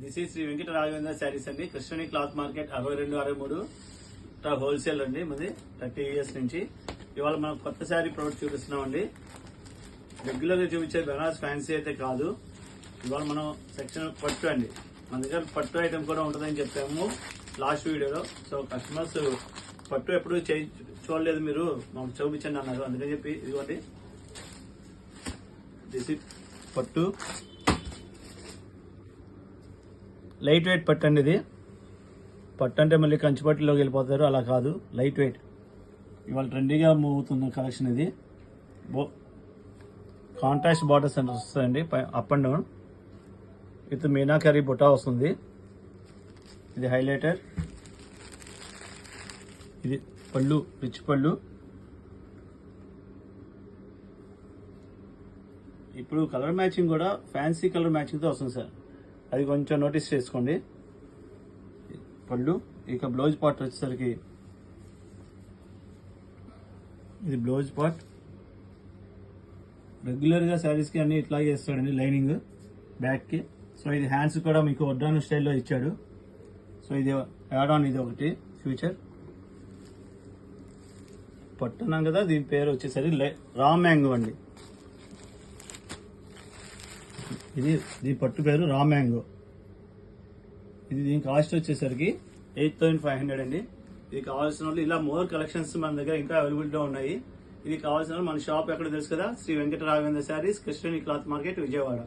This ఈ శ్రీ వెంకట రాఘవేంద్ర శారీస్ అండి. కృష్ణని cloth market 62-63 wholesale అండి. మాది 30 years నుంచి. ఇవాళ మనం కొత్త శారీ ప్రొడక్ట్ చూపిస్తున్నామండి. రెగ్యులర్ గా చూపించే బెనారస్ ఫ్యాన్సీ అయితే కాదు. ఇవాళ మనం సెక్షన్ పట్టు అండి. మన దగ్గర పట్టు ఐటమ్ కూడా ఉంటుందని చెప్పాము లాస్ట్ వీడియోలో. సో కస్టమర్స్ పట్టు ఎప్పుడు చూడలేదు, మీరు మాకు చూపించండి అన్నారు. అందుకని చెప్పి ఇదిగోండి దిస్ ఈ పట్టు, లైట్ వెయిట్ పట్టు అండి. ఇది పట్టు అంటే మళ్ళీ కంచిపట్టులోకి వెళ్ళిపోతారు, అలా కాదు, లైట్ వెయిట్. ఇవాళ ట్రెండీగా మూవ్ అవుతున్న కలెక్షన్ ఇది. కాంట్రాస్ట్ బార్డర్స్ అంటే వస్తాయండి, అప్ అండ్ డౌన్ విత్ మీనాకరీ బుటా వస్తుంది. ఇది హైలైటర్. ఇది పళ్ళు, రిచ్ పళ్ళు. ఇప్పుడు కలర్ మ్యాచింగ్ కూడా ఫ్యాన్సీ కలర్ మ్యాచింగ్తో వస్తుంది సార్, అది కొంచెం నోటీస్ చేసుకోండి. పళ్ళు, ఇక బ్లౌజ్ పార్ట్ వచ్చేసరికి ఇది బ్లౌజ్ పార్ట్. రెగ్యులర్గా శారీస్కి అన్ని ఇట్లాగే ఇస్తాడండి, లైనింగ్ బ్యాక్కి. సో ఇది హ్యాండ్స్ కూడా మీకు వడ్డాను స్టైల్లో ఇచ్చాడు. సో ఇది యాడ్ ఆన్, ఇది ఒకటి ఫ్యూచర్. పట్టున్నాం కదా, దీని పేరు వచ్చేసరికి రా మ్యాంగో అండి. దీని పట్టు పేరు రా మ్యాంగో. ఇది దీని కాస్ట్ వచ్చేసరికి 8500 అండి. ఇది కావాల్సిన వాళ్ళు ఇలా మోర్ కలెక్షన్స్ మన దగ్గర ఇంకా అవైలబిలిటీగా ఉన్నాయి. ఇది కావాల్సిన మన షాప్ ఎక్కడ తెలుసు కదా, శ్రీ వెంకట రాఘవేంద్ర శారీస్, కృష్ణని క్లాత్ మార్కెట్, విజయవాడ.